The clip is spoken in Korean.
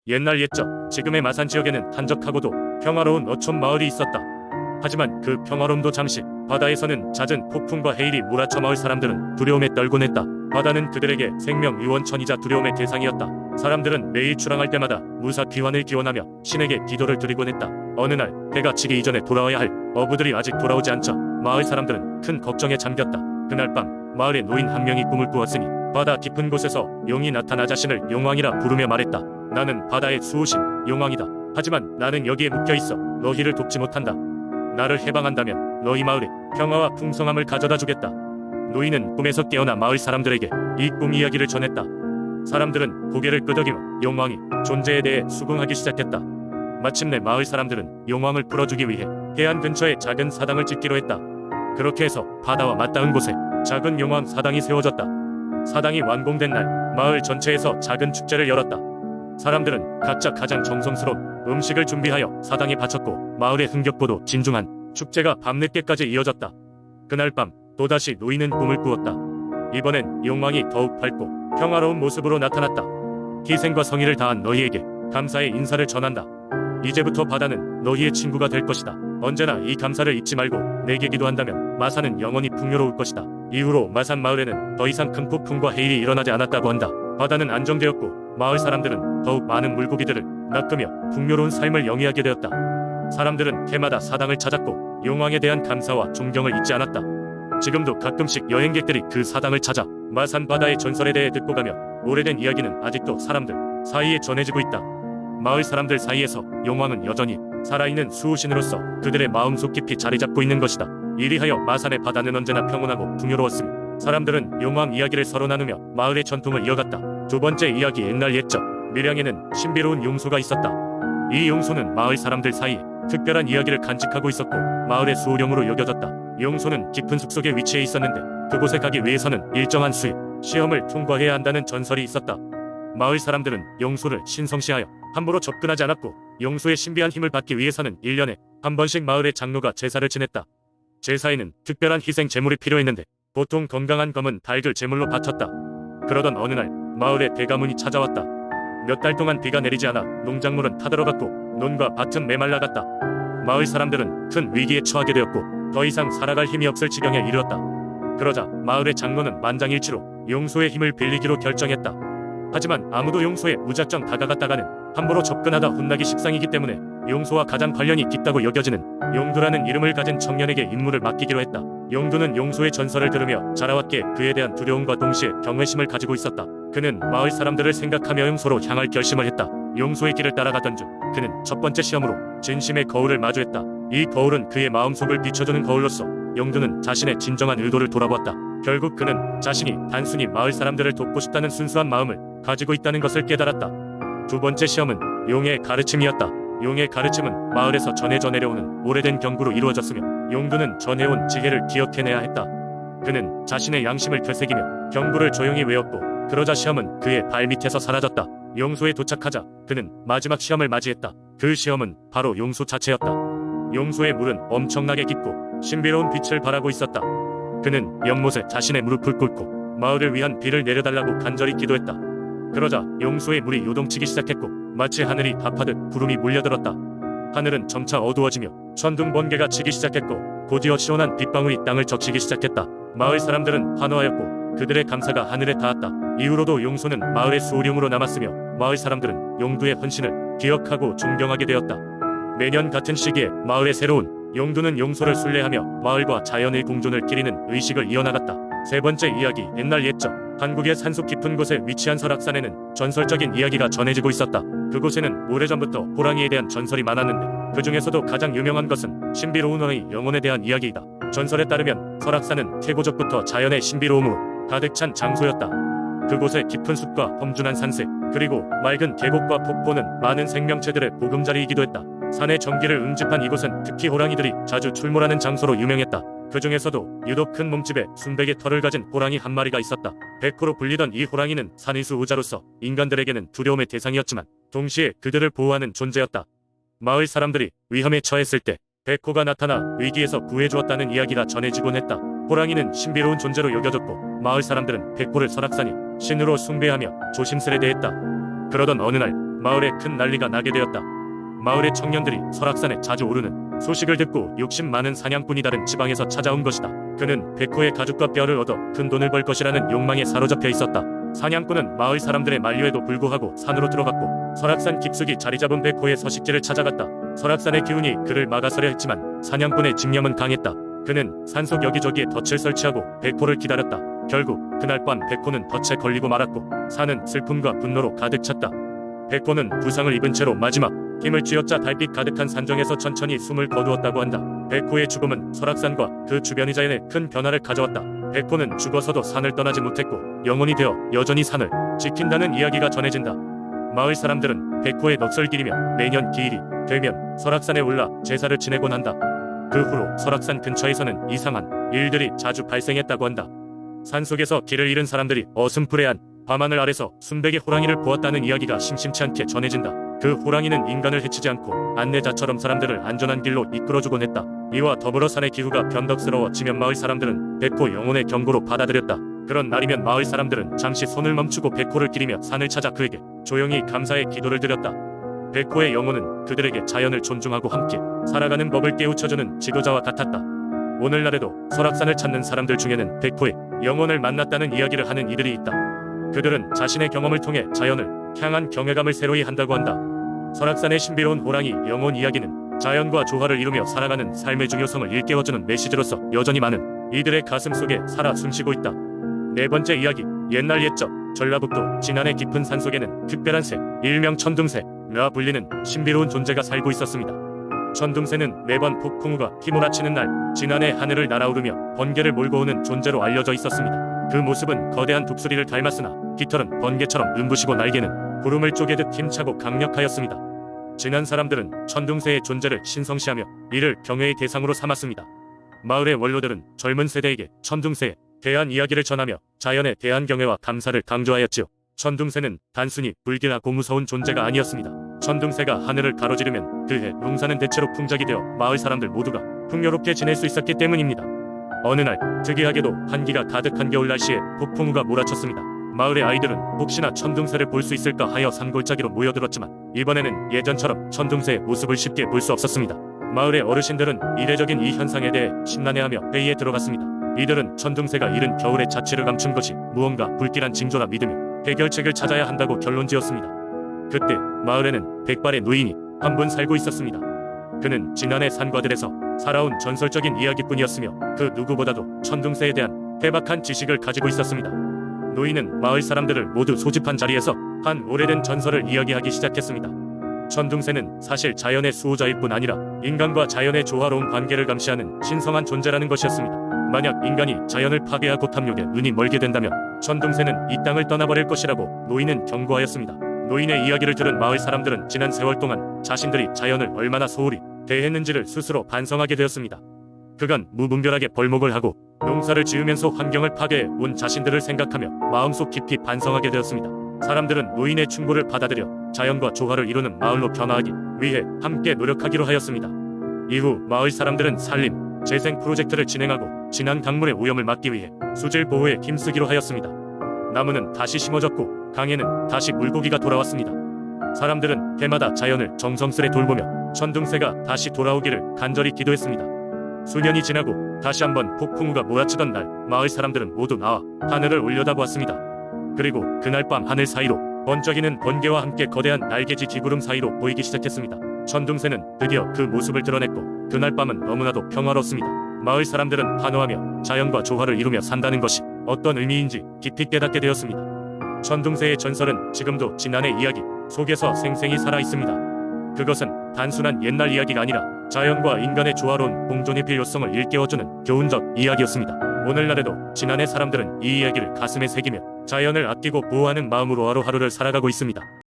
옛날 옛적 지금의 마산 지역에는 한적하고도 평화로운 어촌 마을이 있었다. 하지만 그 평화로움도 잠시 바다에서는 잦은 폭풍과 해일이 몰아쳐 마을 사람들은 두려움에 떨곤 했다. 바다는 그들에게 생명 유원천이자 두려움의 대상이었다. 사람들은 매일 출항할 때마다 무사 귀환을 기원하며 신에게 기도를 드리곤 했다. 어느 날 해가 지기 이전에 돌아와야 할 어부들이 아직 돌아오지 않자 마을 사람들은 큰 걱정에 잠겼다. 그날 밤 마을의 노인 한 명이 꿈을 꾸었으니 바다 깊은 곳에서 용이 나타나 자신을 용왕이라 부르며 말했다. 나는 바다의 수호신 용왕이다. 하지만 나는 여기에 묶여있어 너희를 돕지 못한다. 나를 해방한다면 너희 마을에 평화와 풍성함을 가져다 주겠다. 노인은 꿈에서 깨어나 마을 사람들에게 이 꿈 이야기를 전했다. 사람들은 고개를 끄덕이며 용왕이 존재에 대해 수긍하기 시작했다. 마침내 마을 사람들은 용왕을 풀어주기 위해 해안 근처에 작은 사당을 짓기로 했다. 그렇게 해서 바다와 맞닿은 곳에 작은 용왕 사당이 세워졌다. 사당이 완공된 날 마을 전체에서 작은 축제를 열었다. 사람들은 각자 가장 정성스러운 음식을 준비하여 사당에 바쳤고 마을의 흥겹고도 진중한 축제가 밤늦게까지 이어졌다. 그날 밤 또다시 노인은 꿈을 꾸었다. 이번엔 용왕이 더욱 밝고 평화로운 모습으로 나타났다. 희생과 성의를 다한 너희에게 감사의 인사를 전한다. 이제부터 바다는 너희의 친구가 될 것이다. 언제나 이 감사를 잊지 말고 내게 기도한다면 마산은 영원히 풍요로울 것이다. 이후로 마산 마을에는 더 이상 큰 폭풍과 해일이 일어나지 않았다고 한다. 바다는 안정되었고 마을 사람들은 더욱 많은 물고기들을 낚으며 풍요로운 삶을 영위하게 되었다. 사람들은 해마다 사당을 찾았고 용왕에 대한 감사와 존경을 잊지 않았다. 지금도 가끔씩 여행객들이 그 사당을 찾아 마산 바다의 전설에 대해 듣고 가며 오래된 이야기는 아직도 사람들 사이에 전해지고 있다. 마을 사람들 사이에서 용왕은 여전히 살아있는 수호신으로서 그들의 마음속 깊이 자리 잡고 있는 것이다. 이리하여 마산의 바다는 언제나 평온하고 풍요로웠으며 사람들은 용왕 이야기를 서로 나누며 마을의 전통을 이어갔다. 두 번째 이야기. 옛날 옛적 밀양에는 신비로운 용소가 있었다. 이 용소는 마을 사람들 사이에 특별한 이야기를 간직하고 있었고 마을의 수호령으로 여겨졌다. 용소는 깊은 숲속에 위치해 있었는데 그곳에 가기 위해서는 일정한 수의 시험을 통과해야 한다는 전설이 있었다. 마을 사람들은 용소를 신성시하여 함부로 접근하지 않았고 용소의 신비한 힘을 받기 위해서는 1년에 한 번씩 마을의 장로가 제사를 지냈다. 제사에는 특별한 희생 제물이 필요했는데 보통 건강한 검은 닭을 제물로 바쳤다. 그러던 어느 날 마을에 대가문이 찾아왔다. 몇 달 동안 비가 내리지 않아 농작물은 타들어갔고 논과 밭은 메말라갔다. 마을 사람들은 큰 위기에 처하게 되었고 더 이상 살아갈 힘이 없을 지경에 이르렀다. 그러자 마을의 장로는 만장일치로 용소의 힘을 빌리기로 결정했다. 하지만 아무도 용소에 무작정 다가갔다가는 함부로 접근하다 혼나기 십상이기 때문에 용소와 가장 관련이 깊다고 여겨지는 용두라는 이름을 가진 청년에게 임무를 맡기기로 했다. 용두는 용소의 전설을 들으며 자라왔기에 그에 대한 두려움과 동시에 경외심을 가지고 있었다. 그는 마을 사람들을 생각하며 용소로 향할 결심을 했다. 용소의 길을 따라가던 중 그는 첫 번째 시험으로 진심의 거울을 마주했다. 이 거울은 그의 마음속을 비춰주는 거울로서 용두는 자신의 진정한 의도를 돌아보았다. 결국 그는 자신이 단순히 마을 사람들을 돕고 싶다는 순수한 마음을 가지고 있다는 것을 깨달았다. 두 번째 시험은 용의 가르침이었다. 용의 가르침은 마을에서 전해져 내려오는 오래된 경구로 이루어졌으며 용두는 전해온 지혜를 기억해내야 했다. 그는 자신의 양심을 되새기며 경구를 조용히 외웠고 그러자 시험은 그의 발밑에서 사라졌다. 용소에 도착하자 그는 마지막 시험을 맞이했다. 그 시험은 바로 용소 자체였다. 용소의 물은 엄청나게 깊고 신비로운 빛을 발하고 있었다. 그는 연못에 자신의 무릎을 꿇고 마을을 위한 비를 내려달라고 간절히 기도했다. 그러자 용소의 물이 요동치기 시작했고 마치 하늘이 답하듯 구름이 몰려들었다. 하늘은 점차 어두워지며 천둥 번개가 치기 시작했고 곧이어 시원한 빗방울이 땅을 적시기 시작했다. 마을 사람들은 환호하였고 그들의 감사가 하늘에 닿았다. 이후로도 용소는 마을의 수호령으로 남았으며 마을 사람들은 용두의 헌신을 기억하고 존경하게 되었다. 매년 같은 시기에 마을의 새로운 용두는 용소를 순례하며 마을과 자연의 공존을 기리는 의식을 이어나갔다. 세 번째 이야기. 옛날 옛적 한국의 산속 깊은 곳에 위치한 설악산에는 전설적인 이야기가 전해지고 있었다. 그곳에는 오래전부터 호랑이에 대한 전설이 많았는데 그 중에서도 가장 유명한 것은 신비로운 호랑이 영혼에 대한 이야기이다. 전설에 따르면 설악산은 태고적부터 자연의 신비로움으로 가득 찬 장소였다. 그곳에 깊은 숲과 험준한 산색 그리고 맑은 계곡과 폭포는 많은 생명체들의 보금자리이기도 했다. 산의 정기를 응집한 이곳은 특히 호랑이들이 자주 출몰하는 장소로 유명했다. 그 중에서도 유독 큰 몸집에 순백의 털을 가진 호랑이 한 마리가 있었다. 백호로 불리던 이 호랑이는 산의 수호자로서 인간들에게는 두려움의 대상이었지만 동시에 그들을 보호하는 존재였다. 마을 사람들이 위험에 처했을 때 백호가 나타나 위기에서 구해주었다는 이야기가 전해지곤 했다. 호랑이는 신비로운 존재로 여겨졌고 마을 사람들은 백호를 설악산이 신으로 숭배하며 조심스레 대했다. 그러던 어느 날 마을에 큰 난리가 나게 되었다. 마을의 청년들이 설악산에 자주 오르는 소식을 듣고 욕심 많은 사냥꾼이 다른 지방에서 찾아온 것이다. 그는 백호의 가죽과 뼈를 얻어 큰 돈을 벌 것이라는 욕망에 사로잡혀 있었다. 사냥꾼은 마을 사람들의 만류에도 불구하고 산으로 들어갔고 설악산 깊숙이 자리잡은 백호의 서식지를 찾아갔다. 설악산의 기운이 그를 막아서려 했지만 사냥꾼의 집념은 강했다. 그는 산속 여기저기에 덫을 설치하고 백호를 기다렸다. 결국 그날 밤 백호는 덫에 걸리고 말았고 산은 슬픔과 분노로 가득 찼다. 백호는 부상을 입은 채로 마지막 힘을 쥐어짜 달빛 가득한 산정에서 천천히 숨을 거두었다고 한다. 백호의 죽음은 설악산과 그 주변의 자연에 큰 변화를 가져왔다. 백호는 죽어서도 산을 떠나지 못했고 영혼이 되어 여전히 산을 지킨다는 이야기가 전해진다. 마을 사람들은 백호의 넋을 기리며 매년 기일이 되면 설악산에 올라 제사를 지내곤 한다. 그 후로 설악산 근처에서는 이상한 일들이 자주 발생했다고 한다. 산속에서 길을 잃은 사람들이 어슴푸레한 밤하늘 아래서 순백의 호랑이를 보았다는 이야기가 심심치 않게 전해진다. 그 호랑이는 인간을 해치지 않고 안내자처럼 사람들을 안전한 길로 이끌어주곤 했다. 이와 더불어 산의 기후가 변덕스러워지면 마을 사람들은 백호 영혼의 경고로 받아들였다. 그런 날이면 마을 사람들은 잠시 손을 멈추고 백호를 기리며 산을 찾아 그에게 조용히 감사의 기도를 드렸다. 백호의 영혼은 그들에게 자연을 존중하고 함께 살아가는 법을 깨우쳐주는 지도자와 같았다. 오늘날에도 설악산을 찾는 사람들 중에는 백호의 영혼을 만났다는 이야기를 하는 이들이 있다. 그들은 자신의 경험을 통해 자연을 향한 경외감을 새로이 한다고 한다. 설악산의 신비로운 호랑이 영혼 이야기는 자연과 조화를 이루며 살아가는 삶의 중요성을 일깨워주는 메시지로서 여전히 많은 이들의 가슴 속에 살아 숨쉬고 있다. 네 번째 이야기, 옛날 옛적 전라북도 진안의 깊은 산속에는 특별한 새, 일명 천둥새라 불리는 신비로운 존재가 살고 있었습니다. 천둥새는 매번 폭풍우가 휘몰아치는 날 진안의 하늘을 날아오르며 번개를 몰고 오는 존재로 알려져 있었습니다. 그 모습은 거대한 독수리를 닮았으나 깃털은 번개처럼 눈부시고 날개는 구름을 쪼개듯 힘차고 강력하였습니다. 진안 사람들은 천둥새의 존재를 신성시하며 이를 경외의 대상으로 삼았습니다. 마을의 원로들은 젊은 세대에게 천둥새에 대한 이야기를 전하며 자연에 대한 경외와 감사를 강조하였지요. 천둥새는 단순히 불길하고 무서운 존재가 아니었습니다. 천둥새가 하늘을 가로지르면 그해 농사는 대체로 풍작이 되어 마을 사람들 모두가 풍요롭게 지낼 수 있었기 때문입니다. 어느 날 특이하게도 한기가 가득한 겨울 날씨에 폭풍우가 몰아쳤습니다. 마을의 아이들은 혹시나 천둥새를 볼 수 있을까 하여 산골짜기로 모여들었지만 이번에는 예전처럼 천둥새의 모습을 쉽게 볼 수 없었습니다. 마을의 어르신들은 이례적인 이 현상에 대해 심란해하며 회의에 들어갔습니다. 이들은 천둥새가 이른 겨울의 자취를 감춘 것이 무언가 불길한 징조라 믿으며 해결책을 찾아야 한다고 결론지었습니다. 그때 마을에는 백발의 노인이 한 분 살고 있었습니다. 그는 진안의 산과들에서 살아온 전설적인 이야기뿐이었으며 그 누구보다도 천둥새에 대한 해박한 지식을 가지고 있었습니다. 노인은 마을 사람들을 모두 소집한 자리에서 한 오래된 전설을 이야기하기 시작했습니다. 천둥새는 사실 자연의 수호자일 뿐 아니라 인간과 자연의 조화로운 관계를 감시하는 신성한 존재라는 것이었습니다. 만약 인간이 자연을 파괴하고 탐욕에 눈이 멀게 된다면 천둥새는 이 땅을 떠나버릴 것이라고 노인은 경고하였습니다. 노인의 이야기를 들은 마을 사람들은 지난 세월 동안 자신들이 자연을 얼마나 소홀히 대했는지를 스스로 반성하게 되었습니다. 그간 무분별하게 벌목을 하고 농사를 지으면서 환경을 파괴해 온 자신들을 생각하며 마음속 깊이 반성하게 되었습니다. 사람들은 노인의 충고를 받아들여 자연과 조화를 이루는 마을로 변화하기 위해 함께 노력하기로 하였습니다. 이후 마을 사람들은 산림, 재생 프로젝트를 진행하고 진안 강물의 오염을 막기 위해 수질 보호에 힘쓰기로 하였습니다. 나무는 다시 심어졌고 강에는 다시 물고기가 돌아왔습니다. 사람들은 해마다 자연을 정성스레 돌보며 천둥새가 다시 돌아오기를 간절히 기도했습니다. 수년이 지나고 다시 한번 폭풍우가 몰아치던 날 마을 사람들은 모두 나와 하늘을 올려다보았습니다. 그리고 그날 밤 하늘 사이로 번쩍이는 번개와 함께 거대한 날개지 기구름 사이로 보이기 시작했습니다. 천둥새는 드디어 그 모습을 드러냈고 그날 밤은 너무나도 평화롭습니다. 마을 사람들은 환호하며 자연과 조화를 이루며 산다는 것이 어떤 의미인지 깊이 깨닫게 되었습니다. 천둥새의 전설은 지금도 진안의 이야기 속에서 생생히 살아 있습니다. 그것은 단순한 옛날 이야기가 아니라 자연과 인간의 조화로운 공존의 필요성을 일깨워주는 교훈적 이야기였습니다. 오늘날에도 진안의 사람들은 이 이야기를 가슴에 새기며 자연을 아끼고 보호하는 마음으로 하루하루를 살아가고 있습니다.